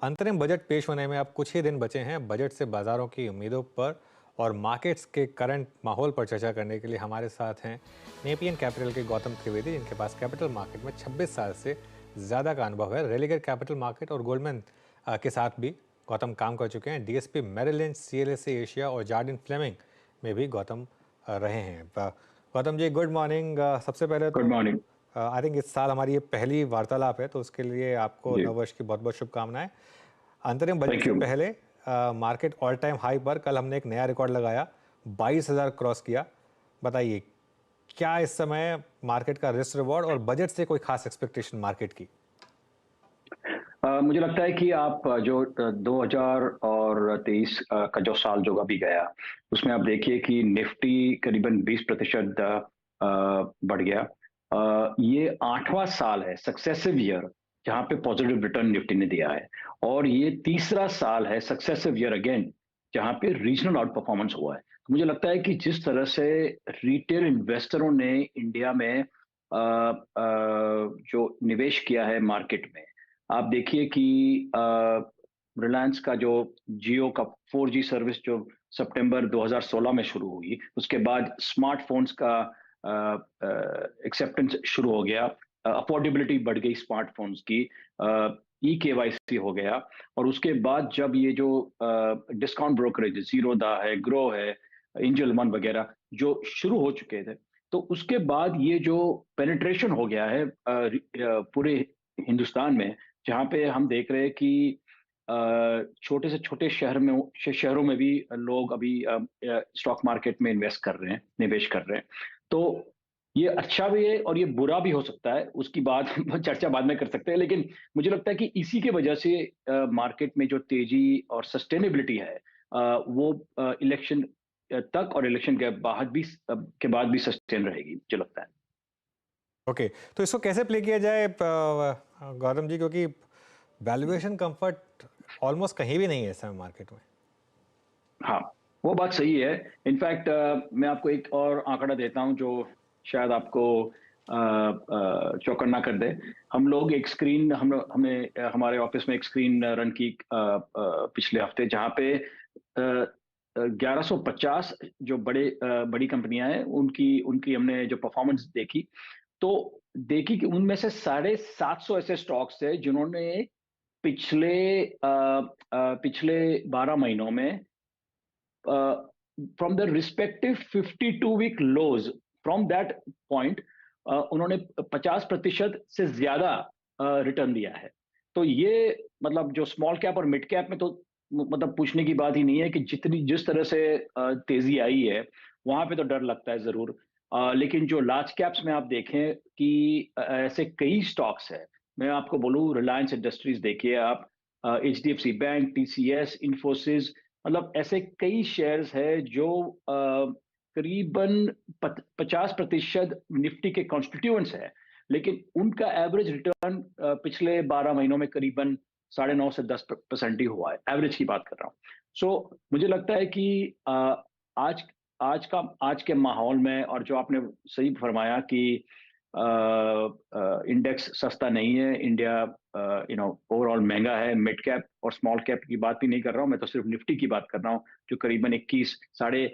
अंतरिम बजट पेश होने में अब कुछ ही दिन बचे हैं। बजट से बाजारों की उम्मीदों पर और मार्केट्स के करंट माहौल पर चर्चा करने के लिए हमारे साथ हैं नेपियन कैपिटल के गौतम त्रिवेदी, जिनके पास कैपिटल मार्केट में 26 साल से ज़्यादा का अनुभव है। रेलिगर कैपिटल मार्केट और गोल्डमैन के साथ भी गौतम काम कर चुके हैं। DSP Merrill Lynch, CLSA Asia और जार्डिन फ्लेमिंग में भी गौतम रहे हैं। Gautam ji, good morning. सबसे पहले गुड तो मॉर्निंग आई थिंक इस साल हमारी ये पहली वार्तालाप है, तो उसके लिए आपको जी। नववर्ष की बहुत बहुत शुभकामनाएं। अंतरिम बजट थैंक से यू। पहले मार्केट ऑल टाइम हाई पर कल हमने एक नया रिकॉर्ड लगाया, 22,000 क्रॉस किया। बताइए, क्या इस समय मार्केट का रिस्क रिवॉर्ड और बजट से कोई खास एक्सपेक्टेशन मार्केट की? मुझे लगता है कि आप जो 2023 का जो साल जो अभी गया, उसमें आप देखिए कि निफ्टी करीबन 20% बढ़ गया। ये 8वां साल है, सक्सेसिव ईयर, जहां पे पॉजिटिव रिटर्न निफ्टी ने दिया है। और ये तीसरा साल है, सक्सेसिव ईयर अगेन, जहां पे रीजनल आउट परफॉर्मेंस हुआ है। तो मुझे लगता है कि जिस तरह से रिटेल इन्वेस्टरों ने इंडिया में जो निवेश किया है मार्केट में, आप देखिए कि रिलायंस का जो जियो का 4G सर्विस जो सितंबर 2016 में शुरू हुई, उसके बाद स्मार्टफोन्स का एक्सेप्टेंस शुरू हो गया, अफोर्डेबिलिटी बढ़ गई स्मार्टफोन्स की, ई केवाईसी हो गया। और उसके बाद जब ये जो डिस्काउंट ब्रोकरेज जीरोदा है, ग्रो है, एंजल वन वगैरह जो शुरू हो चुके थे, तो उसके बाद ये जो पेनिट्रेशन हो गया है पूरे हिंदुस्तान में, जहाँ पे हम देख रहे हैं कि छोटे से छोटे शहरों में भी लोग अभी स्टॉक मार्केट में इन्वेस्ट कर रहे हैं, निवेश कर रहे हैं। तो ये अच्छा भी है और ये बुरा भी हो सकता है, उसकी बात चर्चा बाद में कर सकते हैं। लेकिन मुझे लगता है कि इसी की वजह से मार्केट में जो तेजी और सस्टेनेबिलिटी है, वो इलेक्शन तक और इलेक्शन के बाद भी सस्टेन रहेगी, मुझे लगता है। ओके, तो इसको कैसे प्ले किया जाए गौतम जी, क्योंकि वैल्यूएशन कंफर्ट ऑलमोस्ट कहीं भी नहीं है इस समय मार्केट में। हाँ, वो बात सही है। इनफैक्ट मैं आपको एक और आंकड़ा देता हूं जो शायद आपको चौकन्ना कर दे। हम लोग एक स्क्रीन हम हमने हमारे ऑफिस में एक स्क्रीन रन की पिछले हफ्ते, जहां पे 1150 जो बड़ी कंपनियां हैं, उनकी उनकी हमने जो परफॉर्मेंस देखी, तो देखी कि उनमें से 750 ऐसे स्टॉक्स थे जिन्होंने पिछले पिछले 12 महीनों में from the respective 52 week lows, from that point उन्होंने 50% से ज्यादा रिटर्न दिया है। तो ये मतलब जो स्मॉल कैप और मिड कैप में तो मतलब पूछने की बात ही नहीं है कि जिस तरह से तेजी आई है, वहां पे तो डर लगता है जरूर। लेकिन जो लार्ज कैप्स में आप देखें कि ऐसे कई स्टॉक्स है। मैं आपको बोलूं, रिलायंस इंडस्ट्रीज देखिए आप, HDFC बैंक, TCS, इन्फोसिस, मतलब ऐसे कई शेयर्स है जो करीबन 50% निफ्टी के कॉन्स्टिट्यूएंट्स है, लेकिन उनका एवरेज रिटर्न पिछले 12 महीनों में करीबन 9.5 से 10% ही हुआ है। एवरेज की बात कर रहा हूँ। सो मुझे लगता है कि आज आज के माहौल में, और जो आपने सही फरमाया कि इंडेक्स सस्ता नहीं है, इंडिया ओवरऑल महंगा है। मिड कैप और स्मॉल कैप की बात भी नहीं कर रहा हूँ, मैं तो सिर्फ निफ्टी की बात कर रहा हूँ, जो करीबन 21 साढ़े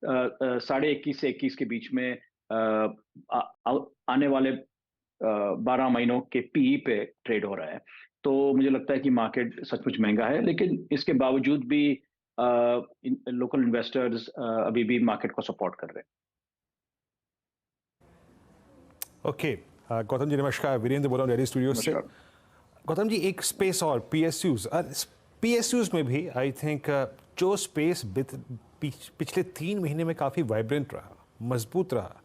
21 से 21 के बीच में आने वाले 12 महीनों के पीई पे ट्रेड हो रहा है। तो मुझे लगता है कि मार्केट सचमुच महंगा है, लेकिन इसके बावजूद भी लोकल इन्वेस्टर्स अभी भी मार्केट को सपोर्ट कर रहे हैं। ओके, गौतम जी नमस्कार। वीरेंद्र बोल रहा हूँ दिल्ली स्टूडियो से। नमस्कार। गौतम जी, एक स्पेस और पीएसयूज में भी आई थिंक जो स्पेस पिछले 3 महीने में काफ़ी वाइब्रेंट रहा, मजबूत रहा,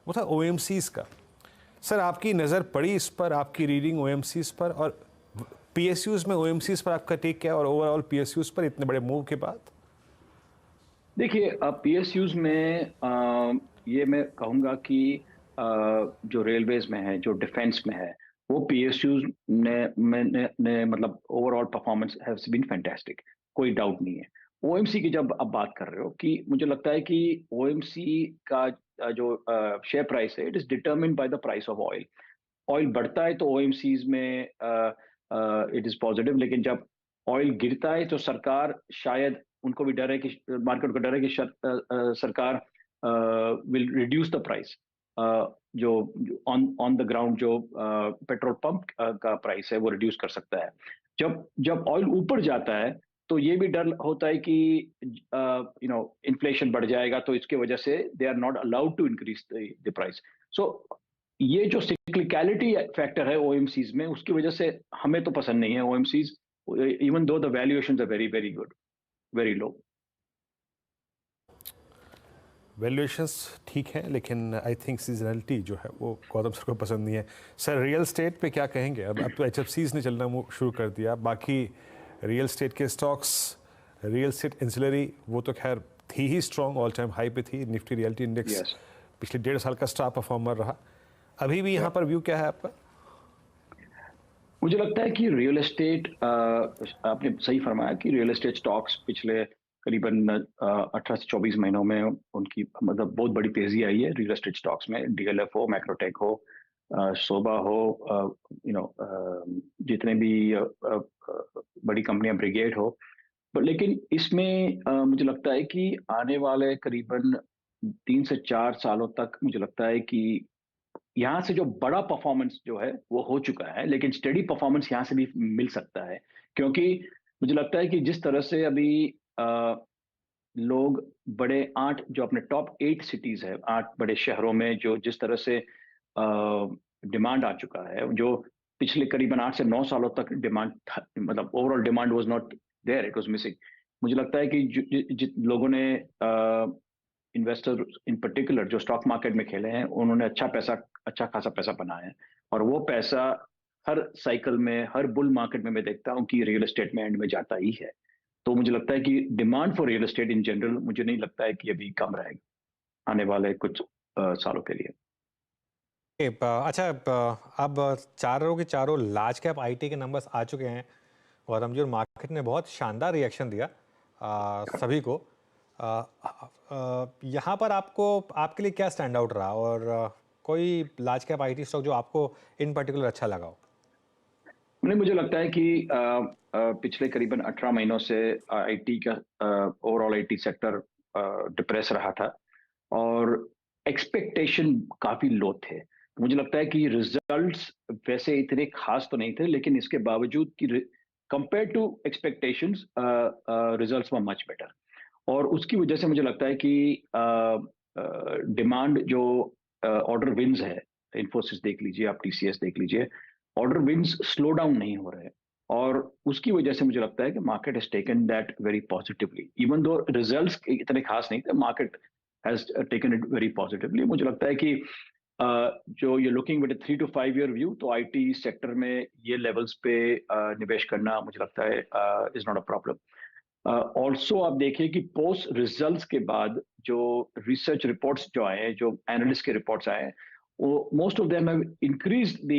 वो था ओएमसीज का। सर, आपकी नज़र पड़ी इस पर, आपकी रीडिंग ओएमसीज पर, और पीएसयूज में ओएमसीज पर आपका टेक क्या, और ओवरऑल पीएसयूज पर इतने बड़े मूव के बाद? देखिए, पीएसयूज में ये मैं कहूँगा कि जो रेलवेज में है, जो डिफेंस में है, वो पीएसयूज ने मतलब overall performance has been fantastic, कोई डाउट नहीं है। ओएमसी की जब आप बात कर रहे हो, कि मुझे लगता है कि ओएमसी का जो शेयर प्राइस है, it is determined by the price of oil. Oil बढ़ता है तो ओएमसीज में इट इज पॉजिटिव, लेकिन जब ऑयल गिरता है तो सरकार शायद उनको भी डर है कि मार्केट को डर है कि सरकार विल रिड्यूस द प्राइस, जो ऑन ऑन द ग्राउंड जो पेट्रोल पंप का प्राइस है वो रिड्यूस कर सकता है। जब जब ऑयल ऊपर जाता है तो ये भी डर होता है कि इन्फ्लेशन बढ़ जाएगा, तो इसके वजह से they are not allowed to increase the price. So ये जो सिक्लिकलिटी फैक्टर है ओएमसीज में, उसकी वजह से हमें तो पसंद नहीं है OMCs, even though the valuations are very very good, very low. Valuations ठीक है, लेकिन आई थिंक सीजनलिटी जो है वो गौतम सर को पसंद नहीं है। सर रियल एस्टेट पे क्या कहेंगे? अब तो एचएफसीज ने चलना शुरू कर दिया, बाकी रियल एस्टेट के स्टॉक्स, रियल एस्टेट इंसिलरी वो तो खैर थी ही स्ट्रॉन्ग, ऑल टाइम हाई पे थी। निफ्टी रियलिटी इंडेक्स पिछले 1.5 साल का स्टार परफॉर्मर रहा। अभी भी यहाँ पर व्यू क्या है आपका? मुझे लगता है कि रियल एस्टेट, आपने सही फरमाया कि रियल एस्टेट स्टॉक्स पिछले करीबन 18 से 24 महीनों में उनकी मतलब बहुत बड़ी तेजी आई है रियल एस्टेट स्टॉक्स में। डीएलएफ हो, मैक्रोटेक हो, शोभा हो, जितने भी बड़ी कंपनियां, ब्रिगेड हो। लेकिन इसमें मुझे लगता है कि आने वाले करीबन 3 से 4 सालों तक मुझे लगता है कि यहाँ से जो बड़ा परफॉर्मेंस जो है वो हो चुका है, लेकिन स्टेडी परफॉर्मेंस यहाँ से भी मिल सकता है। क्योंकि मुझे लगता है कि जिस तरह से अभी लोग बड़े 8 जो अपने टॉप 8 सिटीज है, 8 बड़े शहरों में जो जिस तरह से डिमांड आ चुका है, जो पिछले करीबन 8 से 9 सालों तक डिमांड मतलब overall demand was not there, it was missing. मुझे लगता है कि जिन लोगों ने इन्वेस्टर इन पर्टिकुलर जो स्टॉक मार्केट में खेले हैं, उन्होंने अच्छा खासा पैसा बनाया है, और वो पैसा हर साइकिल में, हर बुल मार्केट में मैं देखता हूँ कि रियल एस्टेट में एंड में जाता ही है। तो मुझे लगता है कि demand for real estate in general मुझे नहीं लगता है कि अभी कम रहेगा आने वाले कुछ सालों के लिए। अच्छा, अब चारों के चारों लार्ज कैप आईटी के नंबर्स आ चुके हैं और हम जो मार्केट ने बहुत शानदार रिएक्शन दिया सभी को। यहाँ पर आपके लिए क्या स्टैंड आउट रहा, और कोई लार्ज कैप आईटी स्टॉक जो आपको इन पर्टिकुलर अच्छा लगा हो? नहीं, मुझे लगता है कि पिछले करीबन 18 महीनों से आईटी का ओवरऑल आईटी सेक्टर डिप्रेस रहा था और एक्सपेक्टेशन काफी लो थे। मुझे लगता है कि रिजल्ट्स वैसे इतने खास तो नहीं थे, लेकिन इसके बावजूद कि compare to expectations results were much better, और उसकी वजह से मुझे लगता है कि डिमांड जो ऑर्डर विन्स है, इन्फोसिस देख लीजिए, आप टीसीएस देख लीजिए, ऑर्डर विन्स स्लो डाउन नहीं हो रहे, और उसकी वजह से मुझे लगता है कि market has taken that very positively. Even though results इतने खास नहीं थे, market has taken it very positively. मुझे लगता है कि जो ये looking with 3 to 5 year view, तो आईटी सेक्टर में ये लेवल्स पे निवेश करना मुझे लगता है is not a problem. Also आप देखिए कि पोस्ट रिजल्ट्स के बाद जो रिसर्च रिपोर्ट्स जो आए हैं, जो एनालिस्ट के रिपोर्ट्स आए हैं, वो most of them have increased the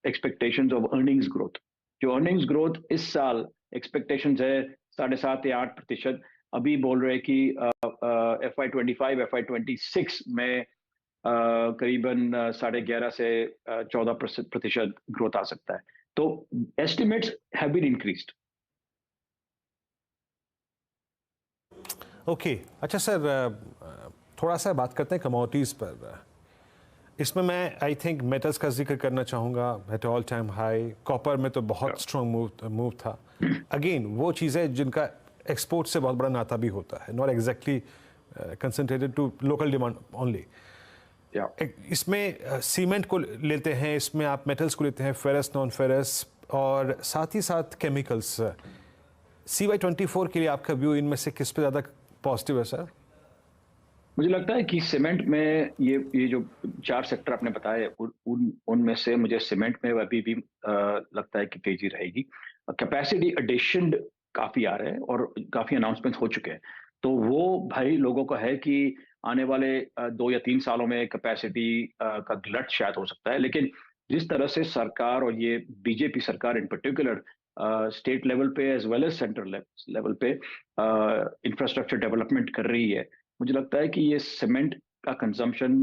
expectations of earnings growth. जो अर्निंग्स ग्रोथ इस साल एक्सपेक्टेशंस है 7.5 या 8%, अभी बोल रहे हैं कि FY25 FY26 में करीबन 11.5 से 14% ग्रोथ आ सकता है। तो estimates have been increased. Okay, अच्छा सर, थोड़ा सा बात करते हैं कमोडिटीज़ पर। इसमें मैं आई थिंक मेटल्स का जिक्र करना चाहूँगा, at all time high. Copper में तो बहुत स्ट्रॉन्ग मूव था। अगेन वो चीज़ें जिनका एक्सपोर्ट से बहुत बड़ा नाता भी होता है, not exactly concentrated to local demand only. इसमें सीमेंट को लेते हैं, इसमें आप मेटल्स को लेते हैं, फेरस, नॉन फेरस, और साथ ही साथ केमिकल्स। CY24 के लिए आपका व्यू इनमें से किस पे ज़्यादा पॉजिटिव है सर? मुझे लगता है कि सीमेंट में ये जो 4 सेक्टर आपने बताए, उनमें से मुझे सीमेंट में अभी भी लगता है कि तेजी रहेगी। कैपेसिटी एडिशन काफी आ रहे हैं और काफी अनाउंसमेंट हो चुके हैं, तो वो भाई लोगों का है कि आने वाले 2 या 3 सालों में कैपेसिटी का गलत शायद हो सकता है। लेकिन जिस तरह से सरकार, और ये बीजेपी सरकार इन पर्टिकुलर, स्टेट लेवल पे as well as central level पे इंफ्रास्ट्रक्चर डेवलपमेंट कर रही है, मुझे लगता है कि ये सीमेंट का कंजम्पशन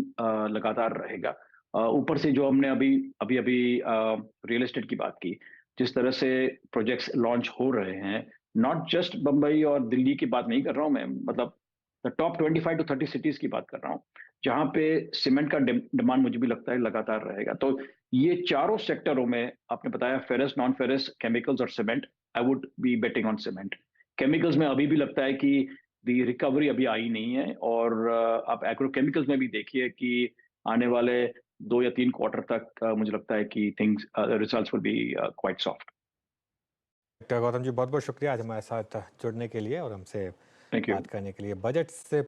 लगातार रहेगा। ऊपर से जो हमने अभी रियल एस्टेट की बात की, जिस तरह से प्रोजेक्ट्स लॉन्च हो रहे हैं, नॉट जस्ट बम्बई और दिल्ली की बात नहीं कर रहा हूँ मैं, मतलब द टॉप 25 टू 30 सिटीज की बात कर रहा हूँ, जहाँ पे सीमेंट का डिमांड मुझे भी लगता है लगातार रहेगा। तो ये चारों सेक्टरों में आपने बताया फेरस, नॉन फेरस, केमिकल्स और cement, I would be betting on cement. Chemicals में अभी भी लगता है कि दी रिकवरी अभी आई नहीं है, और आप एग्रोकेमिकल्स में भी देखिए कि आने वाले 2 या 3 क्वार्टर तक मुझे लगता है कि things results will be quite soft. Doctor Gautam ji बहुत बहुत शुक्रिया आज हमारे साथ जुड़ने के लिए और हमसे थैंक यू। बात करने के लिए। बजट से